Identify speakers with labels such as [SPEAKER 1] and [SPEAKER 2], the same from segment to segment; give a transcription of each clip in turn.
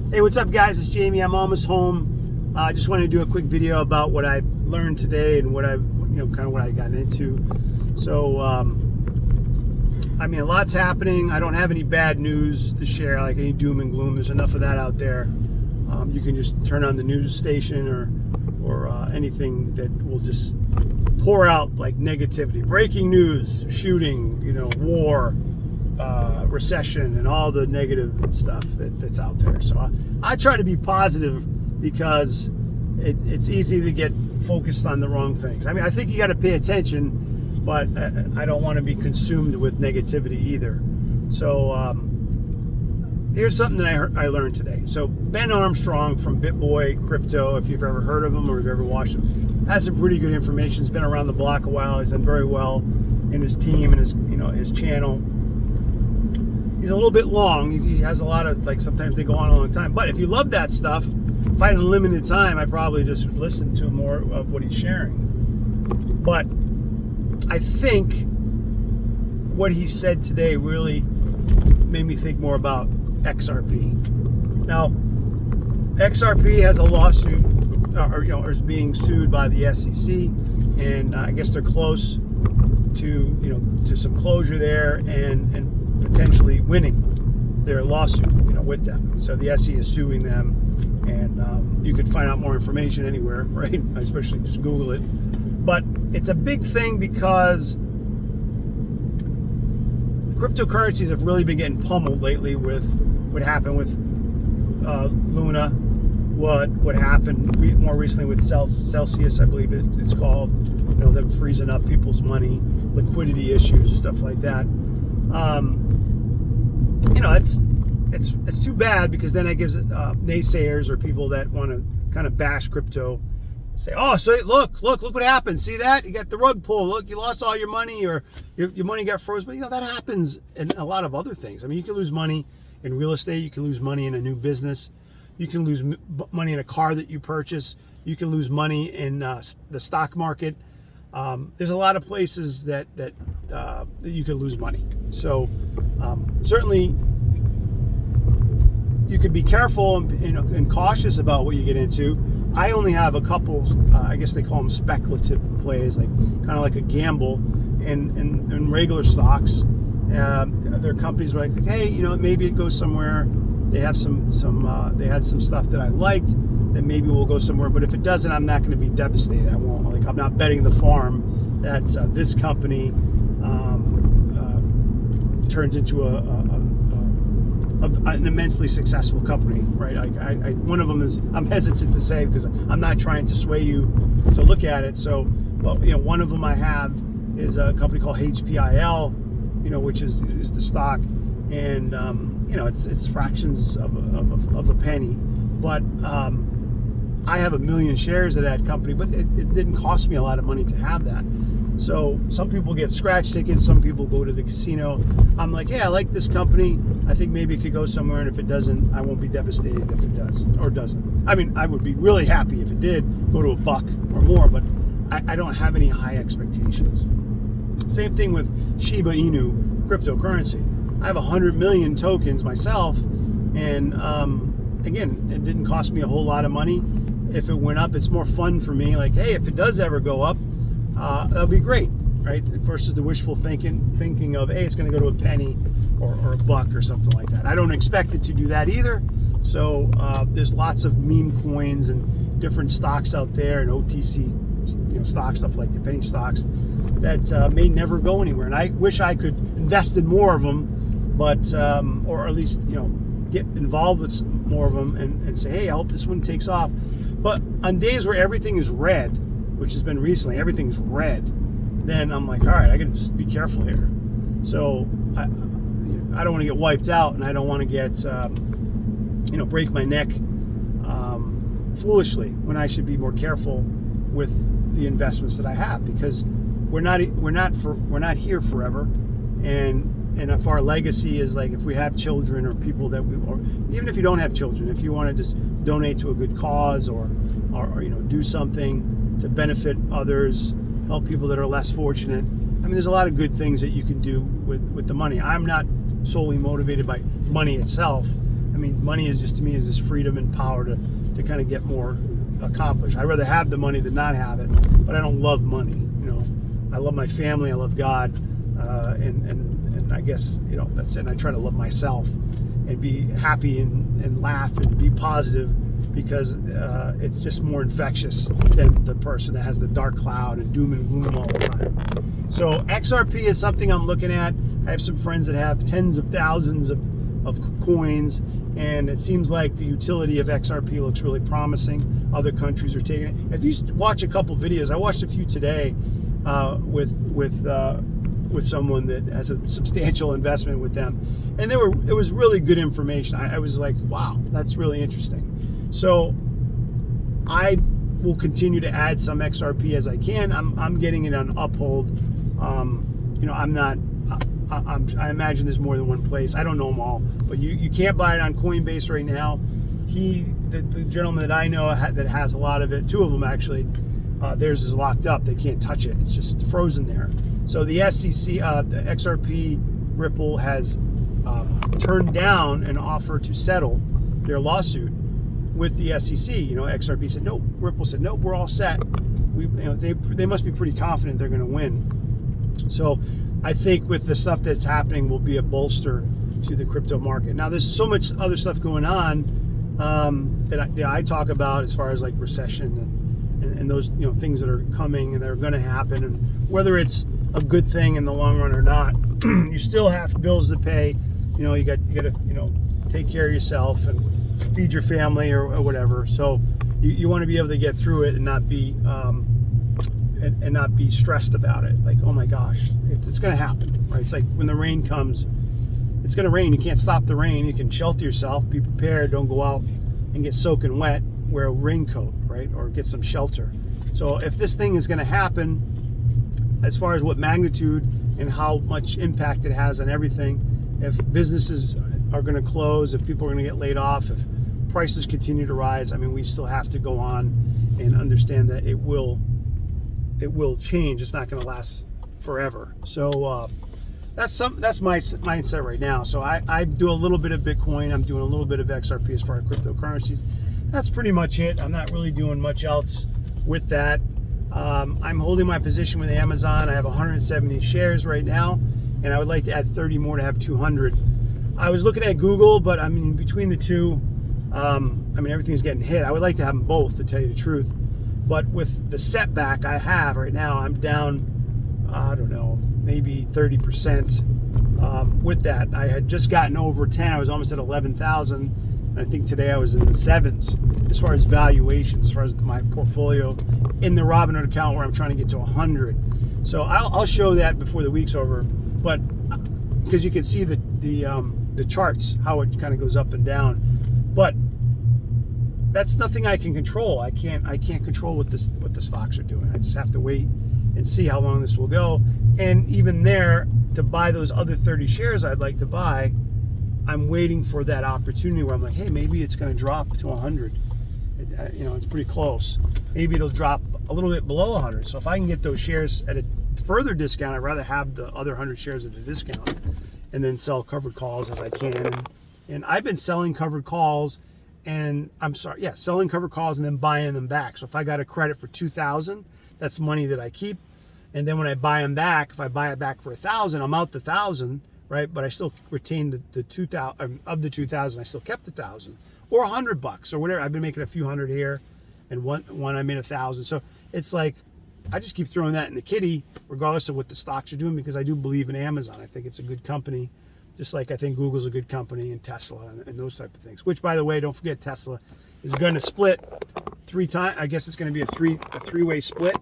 [SPEAKER 1] Hey, what's up, guys? It's Jamie. I'm almost home. I just wanted to do a quick video about what I learned today and what I, kind of what I got into. So, I mean, a lot's happening. I don't have any bad news to share, like any doom and gloom. There's enough of that out there. You can just turn on the news station or anything that will just pour out like negativity, breaking news, shooting, war, recession, and all the negative stuff that's out there. So I try to be positive because it's easy to get focused on the wrong things. I mean, I think you got to pay attention, but I don't want to be consumed with negativity either. So here's something that I learned today. So Ben Armstrong from BitBoy Crypto, if you've ever heard of him or you've ever watched him, has some pretty good information. He's been around the block a while. He's done very well in his team and his channel. He's a little bit long. He has a lot of, sometimes they go on a long time. But if you love that stuff, if I had unlimited time, I probably just would listen to more of what he's sharing. But I think what he said today really made me think more about XRP. Now, XRP has a lawsuit, or is being sued by the SEC, and I guess they're close to some closure there and potentially winning their lawsuit, with them. So the SEC is suing them, and you can find out more information anywhere, right? Especially just Google it. But it's a big thing because cryptocurrencies have really been getting pummeled lately with what happened with Luna, what happened more recently with Celsius, I believe it's called, them freezing up people's money, liquidity issues, stuff like that. It's too bad, because then it gives naysayers or people that want to kind of bash crypto say, oh, so look what happened. See that? You got the rug pulled. Look, you lost all your money, or your money got froze. But that happens in a lot of other things. I mean, you can lose money in real estate. You can lose money in a new business. You can lose money in a car that you purchase. You can lose money in the stock market. There's a lot of places that you can lose money. So certainly you can be careful and cautious about what you get into. I only have a couple, I guess they call them speculative plays, kind of like a gamble in regular stocks. There are companies where hey, maybe it goes somewhere. They have they had some stuff that I liked that maybe will go somewhere. But if it doesn't, I'm not going to be devastated. I won't. I'm not betting the farm that this company turns into an immensely successful company, right? One of them is, I'm hesitant to say because I'm not trying to sway you to look at it. So, but one of them I have is a company called HPIL, which is the stock, and it's fractions of a penny, but I have 1 million shares of that company, but it didn't cost me a lot of money to have that. So some people get scratch tickets, some people go to the casino. I'm like, yeah, I like this company. I think maybe it could go somewhere, and if it doesn't, I won't be devastated if it does or doesn't. I mean, I would be really happy if it did go to $1 or more, but I don't have any high expectations. Same thing with Shiba Inu cryptocurrency. I have 100 million tokens myself, and again, it didn't cost me a whole lot of money. If it went up, it's more fun for me. Like, hey, if it does ever go up, that'll be great, right? Versus the wishful thinking of, hey, it's going to go to a penny or $1 or something like that. I don't expect it to do that either. So there's lots of meme coins and different stocks out there, and OTC, stocks, stuff like the penny stocks that may never go anywhere. And I wish I could invest in more of them, but or at least get involved with more of them and say, hey, I hope this one takes off. But on days where everything is red, which has been recently, everything's red, then I'm like, all right, I gotta just be careful here. So I don't want to get wiped out, and I don't want to get break my neck foolishly, when I should be more careful with the investments that I have, because we're not here forever, and if our legacy is if we have children or people that or even if you don't have children, if you want to just donate to a good cause or do something to benefit others, help people that are less fortunate. I mean, there's a lot of good things that you can do with the money. I'm not solely motivated by money itself. I mean, money is just, to me, is this freedom and power to kind of get more accomplished. I'd rather have the money than not have it, but I don't love money. You know, I love my family, I love God, and I guess, you know, that's it. And I try to love myself and be happy and laugh and be positive, because it's just more infectious than the person that has the dark cloud and doom and gloom all the time. So XRP is something I'm looking at. I have some friends that have tens of thousands of coins, and it seems like the utility of XRP looks really promising. Other countries are taking it. If you watch a couple videos, I watched a few today with someone that has a substantial investment with them, and it was really good information. I was like, wow, that's really interesting. So I will continue to add some XRP as I can. I'm getting it on Uphold. You know, I imagine there's more than one place. I don't know them all, but you can't buy it on Coinbase right now. The gentleman that I know that has a lot of it, two of them actually, theirs is locked up. They can't touch it. It's just frozen there. So the SEC, the XRP Ripple has turned down an offer to settle their lawsuit with the SEC. You know, XRP said no. Ripple said nope. We're all set. They must be pretty confident they're going to win. So I think with the stuff that's happening will be a bolster to the crypto market. Now there's so much other stuff going on that I talk about, as far as like recession and those, you know, things that are coming and that are going to happen, and whether it's a good thing in the long run or not. You still have bills to pay. You know, you got to, you know, take care of yourself and feed your family or whatever. So you want to be able to get through it and not be and not be stressed about it. Like, oh my gosh, it's going to happen, right? It's like when the rain comes, it's going to rain. You can't stop the rain. You can shelter yourself, be prepared. Don't go out and get soaking wet. Wear a raincoat, right? Or get some shelter. So if this thing is going to happen, as far as what magnitude and how much impact it has on everything, if businesses are going to close, if people are going to get laid off, if prices continue to rise, I mean, we still have to go on and understand that it will change. It's not going to last forever. So that's my mindset right now. So I do a little bit of Bitcoin. I'm doing a little bit of XRP as far as cryptocurrencies. That's pretty much it. I'm not really doing much else with that. I'm holding my position with Amazon. I have 170 shares right now, and I would like to add 30 more to have 200. I was looking at Google, but I mean, between the two, I mean, everything's getting hit. I would like to have them both, to tell you the truth. But with the setback I have right now, I'm down, I don't know, maybe 30%. With that, I had just gotten over 10. I was almost at 11,000. I think today I was in the 7s as far as valuations, as far as my portfolio in the Robinhood account, where I'm trying to get to 100. So I'll show that before the week's over, but because you can see the charts, how it kind of goes up and down. But that's nothing I can control. I can't control what the stocks are doing. I just have to wait and see how long this will go. And even there, to buy those other 30 shares I'd like to buy, I'm waiting for that opportunity where I'm like, hey, maybe it's going to drop to 100. You know, it's pretty close. Maybe it'll drop a little bit below 100. So if I can get those shares at a further discount, I'd rather have the other 100 shares at a discount and then sell covered calls as I can. And I've been selling covered calls, and selling covered calls and then buying them back. So if I got a credit for 2,000, that's money that I keep. And then when I buy them back, if I buy it back for 1,000, I'm out the 1,000. Right, but I still retained the 2,000 of the 2,000. I still kept the 1,000 or $100 or whatever. I've been making a few hundred here, and one I made 1,000. So it's like I just keep throwing that in the kitty, regardless of what the stocks are doing, because I do believe in Amazon. I think it's a good company, just like I think Google's a good company, and Tesla and those type of things. Which, by the way, don't forget, Tesla is going to split 3 times. I guess it's going to be a three-way split.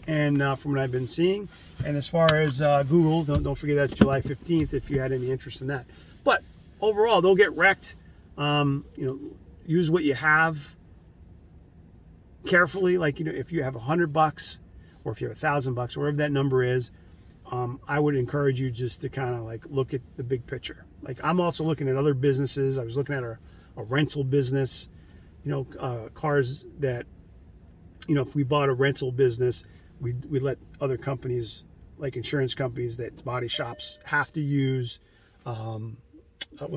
[SPEAKER 1] And from what I've been seeing, and as far as Google, don't forget that's July 15th if you had any interest in that. But overall, they'll get wrecked. You know, use what you have carefully. Like, you know, if you have $100 or if you have $1,000 or whatever that number is, I would encourage you just to kind of like look at the big picture. Like, I'm also looking at other businesses. I was looking at a rental business. You know, cars that, you know, if we bought a rental business, we let other companies, like insurance companies that body shops have to use when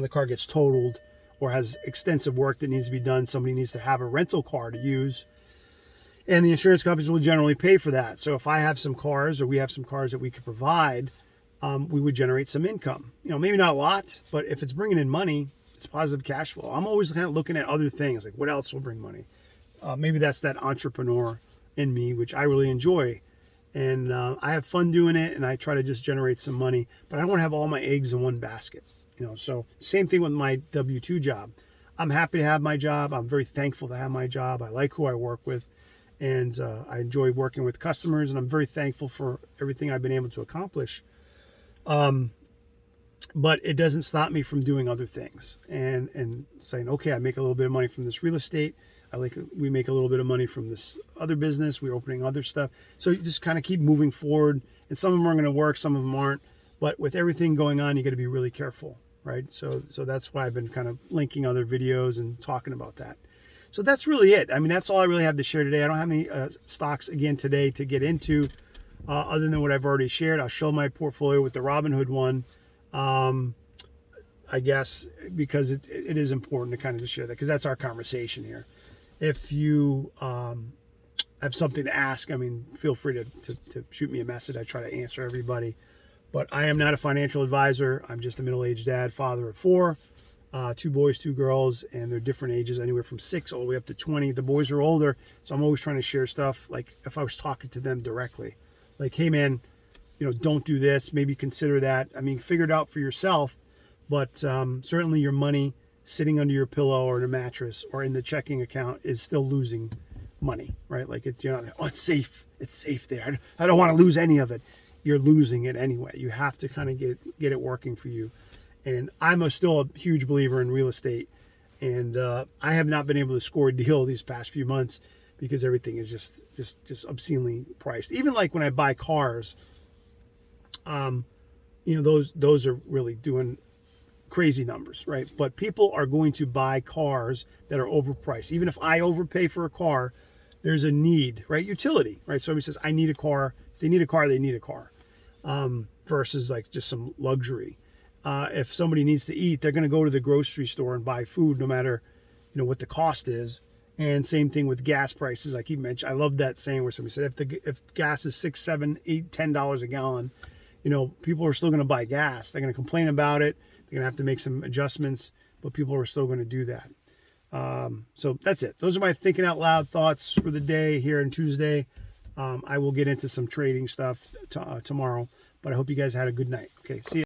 [SPEAKER 1] the car gets totaled, or has extensive work that needs to be done. Somebody needs to have a rental car to use, and the insurance companies will generally pay for that. So if I have some cars, or we have some cars that we could provide, we would generate some income. Maybe not a lot, but if it's bringing in money, it's positive cash flow. I'm always kind of looking at other things, like what else will bring money. Maybe that's that entrepreneur in me, which I really enjoy. And I have fun doing it, and I try to just generate some money, but I don't want to have all my eggs in one basket. So same thing with my W-2 job. I'm happy to have my job. I'm very thankful to have my job. I like who I work with, and I enjoy working with customers, and I'm very thankful for everything I've been able to accomplish. But it doesn't stop me from doing other things and saying, okay, I make a little bit of money from this real estate. We make a little bit of money from this other business. We're opening other stuff. So you just kind of keep moving forward, and some of them are going to work, some of them aren't. But with everything going on, you got to be really careful, right? So that's why I've been kind of linking other videos and talking about that. So that's really it. I mean, that's all I really have to share today. I don't have any stocks again today to get into, other than what I've already shared. I'll show my portfolio with the Robinhood one, I guess, because it is important to kind of just share that, because that's our conversation here. If you have something to ask, I mean, feel free to shoot me a message. I try to answer everybody. But I am not a financial advisor. I'm just a middle-aged dad, father of 4, 2 boys, 2 girls, and they're different ages, anywhere from 6 all the way up to 20. The boys are older, so I'm always trying to share stuff, like if I was talking to them directly. Like, hey, man, don't do this. Maybe consider that. I mean, figure it out for yourself. But certainly your money sitting under your pillow or in a mattress or in the checking account is still losing money, right? Like, you're not like, oh, it's safe. It's safe there. I don't want to lose any of it. You're losing it anyway. You have to kind of get it working for you. And I'm still a huge believer in real estate. And I have not been able to score a deal these past few months because everything is just obscenely priced. Even like when I buy cars, those are really doing crazy numbers, right? But people are going to buy cars that are overpriced. Even if I overpay for a car, there's a need, right? Utility, right? Somebody says, I need a car. If they need a car, they need a car, versus like just some luxury. If somebody needs to eat, they're going to go to the grocery store and buy food, no matter, what the cost is. And same thing with gas prices. I keep mentioning, I love that saying where somebody said, if gas is $6, $7, $8, $10 a gallon, people are still going to buy gas. They're going to complain about it. They're going to have to make some adjustments, but people are still going to do that. So that's it. Those are my thinking out loud thoughts for the day here on Tuesday. I will get into some trading stuff tomorrow, but I hope you guys had a good night. Okay, see you.